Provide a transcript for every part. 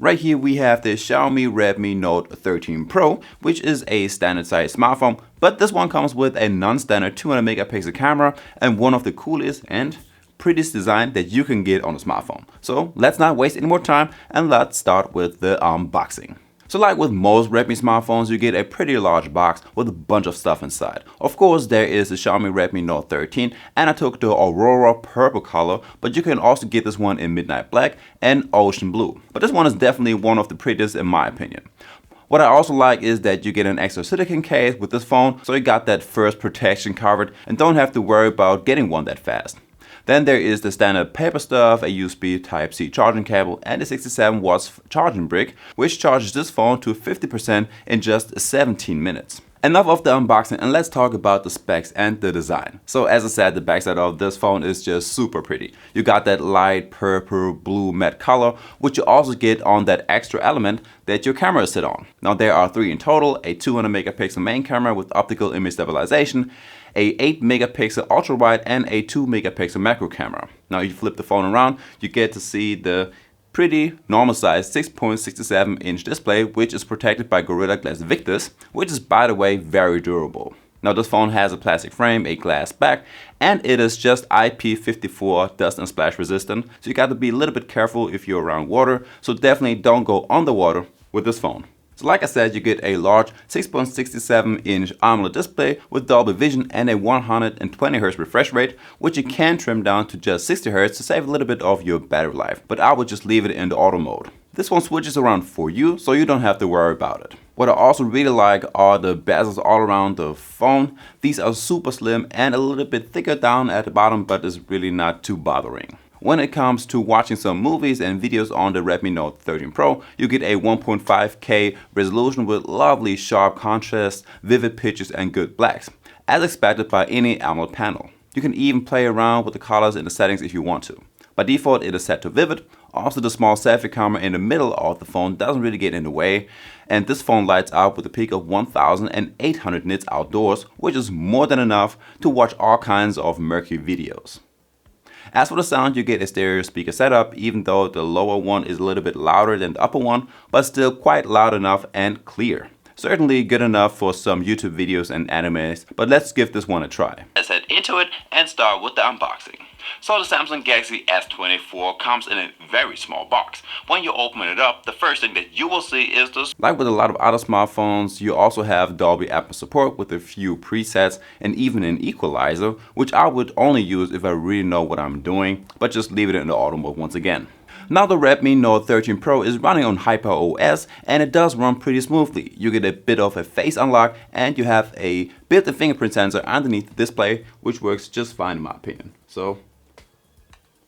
Right here we have the Xiaomi Redmi Note 13 Pro, which is a standard size smartphone, but this one comes with a non-standard 200 megapixel camera and one of the coolest and prettiest design that you can get on a smartphone. So let's not waste any more time and let's start with the unboxing. So like with most Redmi smartphones, you get a pretty large box with a bunch of stuff inside. Of course, there is the Xiaomi Redmi Note 13 and I took the Aurora purple color, but you can also get this one in midnight black and ocean blue. But this one is definitely one of the prettiest in my opinion. What I also like is that you get an extra silicone case with this phone, so you got that first protection covered and don't have to worry about getting one that fast. Then there is the standard paper stuff, a USB Type-C charging cable and a 67 watts charging brick, which charges this phone to 50% in just 17 minutes. Enough of the unboxing and let's talk about the specs and the design. So as I said, the backside of this phone is just super pretty. You got that light purple blue matte color, which you also get on that extra element that your camera sit on. Now there are 3 in total, a 200 megapixel main camera with optical image stabilization, a 8 megapixel ultra wide and a 2 megapixel macro camera. Now you flip the phone around, you get to see the pretty normal size 6.67 inch display, which is protected by Gorilla Glass Victus, which is by the way very durable. Now this phone has a plastic frame, a glass back, and it is just IP54 dust and splash resistant, so you got to be a little bit careful if you're around water, so definitely don't go underwater with this phone. So like I said, you get a large 6.67 inch AMOLED display with Dolby Vision and a 120Hz refresh rate, which you can trim down to just 60Hz to save a little bit of your battery life, but I would just leave it in the auto mode. This one switches around for you, so you don't have to worry about it. What I also really like are the bezels all around the phone. These are super slim and a little bit thicker down at the bottom, but it's really not too bothering. When it comes to watching some movies and videos on the Redmi Note 13 Pro, you get a 1.5K resolution with lovely sharp contrast, vivid pictures and good blacks, as expected by any AMOLED panel. You can even play around with the colors in the settings if you want to. By default it is set to vivid. Also the small selfie camera in the middle of the phone doesn't really get in the way, and this phone lights up with a peak of 1800 nits outdoors, which is more than enough to watch all kinds of murky videos. As for the sound, you get a stereo speaker setup, even though the lower one is a little bit louder than the upper one, but still quite loud enough and clear. Certainly good enough for some YouTube videos and animes, but let's give this one a try. Let's head into it and start with the unboxing. So the Samsung Galaxy S24 comes in a very small box. When you open it up, the first thing that you will see is this. Like with a lot of other smartphones, you also have Dolby Atmos support with a few presets and even an equalizer, which I would only use if I really know what I'm doing, but just leave it in the auto mode once again. Now the Redmi Note 13 Pro is running on HyperOS and it does run pretty smoothly. You get a bit of a face unlock and you have a built-in fingerprint sensor underneath the display, which works just fine in my opinion. So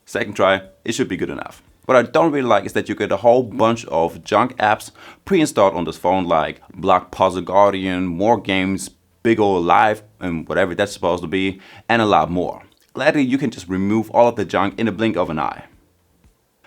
second try, it should be good enough. What I don't really like is that you get a whole bunch of junk apps pre-installed on this phone, like Block Puzzle Guardian, more games, Big Ol' Live and whatever that's supposed to be, and a lot more. Gladly you can just remove all of the junk in the blink of an eye.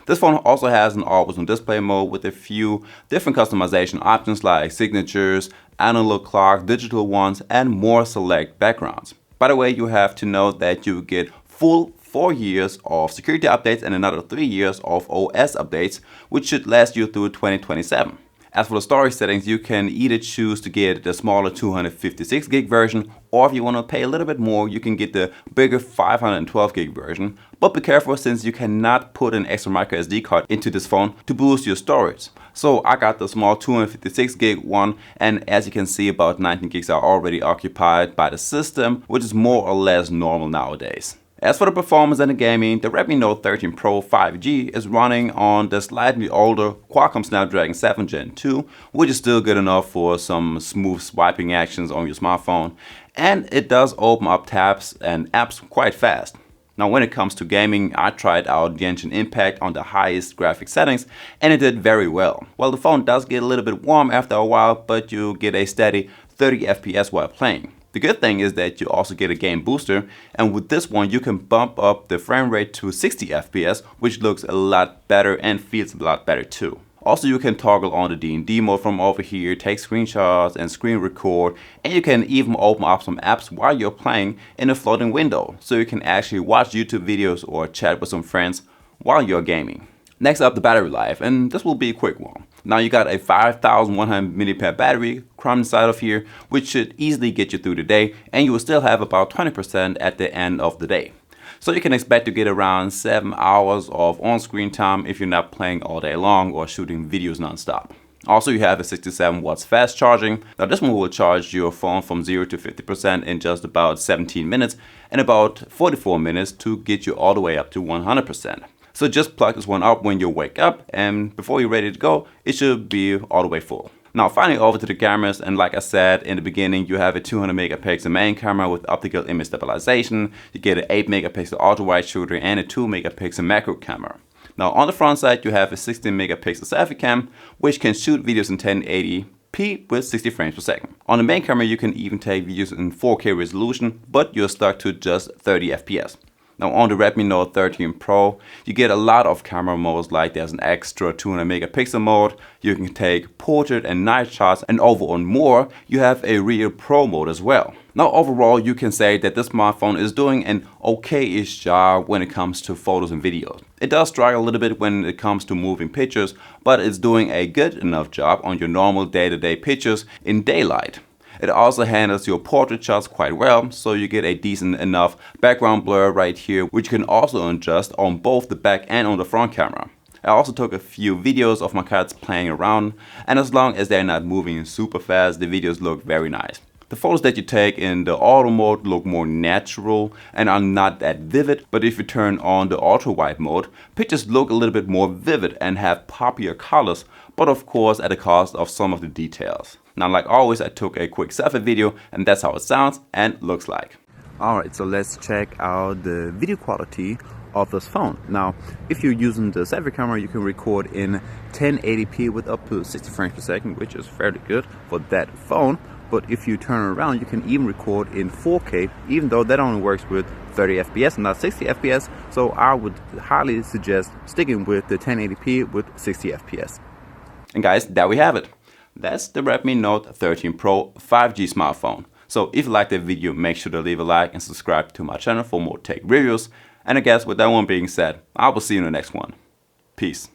This phone also has an always on display mode with a few different customization options like signatures, analog clock, digital ones, and more select backgrounds. By the way, you have to know that you get full 4 years of security updates and another 3 years of OS updates, which should last you through 2027. As for the storage settings, you can either choose to get the smaller 256 gig version, or if you want to pay a little bit more, you can get the bigger 512 gig version. But be careful, since you cannot put an extra micro SD card into this phone to boost your storage. So I got the small 256 gig one, and as you can see, about 19 gigs are already occupied by the system, which is more or less normal nowadays. As for the performance and the gaming, the Redmi Note 13 Pro 5G is running on the slightly older Qualcomm Snapdragon 7 Gen 2, which is still good enough for some smooth swiping actions on your smartphone, and it does open up tabs and apps quite fast. Now when it comes to gaming, I tried out Genshin Impact on the highest graphic settings and it did very well. Well, the phone does get a little bit warm after a while, but you get a steady 30 FPS while playing. The good thing is that you also get a game booster, and with this one you can bump up the frame rate to 60 FPS, which looks a lot better and feels a lot better too. Also, you can toggle on the D&D mode from over here, take screenshots and screen record, and you can even open up some apps while you're playing in a floating window, so you can actually watch YouTube videos or chat with some friends while you're gaming. Next up, the battery life, and this will be a quick one. Now you got a 5100 mAh battery crammed inside of here, which should easily get you through the day, and you will still have about 20% at the end of the day. So you can expect to get around 7 hours of on-screen time if you're not playing all day long or shooting videos non-stop. Also, you have a 67 watts fast charging. Now this one will charge your phone from 0 to 50% in just about 17 minutes and about 44 minutes to get you all the way up to 100%. So just plug this one up when you wake up, and before you're ready to go, it should be all the way full. Now finally over to the cameras, and like I said in the beginning, you have a 200 megapixel main camera with optical image stabilization. You get an 8 megapixel ultra wide shooter and a 2 megapixel macro camera. Now on the front side you have a 16 megapixel selfie cam, which can shoot videos in 1080p with 60 frames per second. On the main camera you can even take videos in 4K resolution, but you're stuck to just 30 FPS. Now on the Redmi Note 13 Pro, you get a lot of camera modes, like there's an extra 200 megapixel mode, you can take portrait and night shots, and over on more, you have a real pro mode as well. Now overall, you can say that this smartphone is doing an okay-ish job when it comes to photos and videos. It does struggle a little bit when it comes to moving pictures, but it's doing a good enough job on your normal day-to-day pictures in daylight. It also handles your portrait shots quite well, so you get a decent enough background blur right here, which you can also adjust on both the back and on the front camera. I also took a few videos of my cats playing around, and as long as they're not moving super fast, the videos look very nice. The photos that you take in the auto mode look more natural and are not that vivid, but if you turn on the ultra wide mode, pictures look a little bit more vivid and have poppier colors, but of course at the cost of some of the details. Now like always, I took a quick selfie video, and that's how it sounds and looks like. Alright, so let's check out the video quality of this phone. Now if you're using the selfie camera, you can record in 1080p with up to 60 frames per second, which is fairly good for that phone. But if you turn around, you can even record in 4K, even though that only works with 30 FPS and not 60 FPS. So I would highly suggest sticking with the 1080p with 60 FPS. And guys, there we have it. That's the Redmi Note 13 Pro 5G smartphone. So if you liked the video, make sure to leave a like and subscribe to my channel for more tech reviews. And I guess with that one being said, I will see you in the next one. Peace.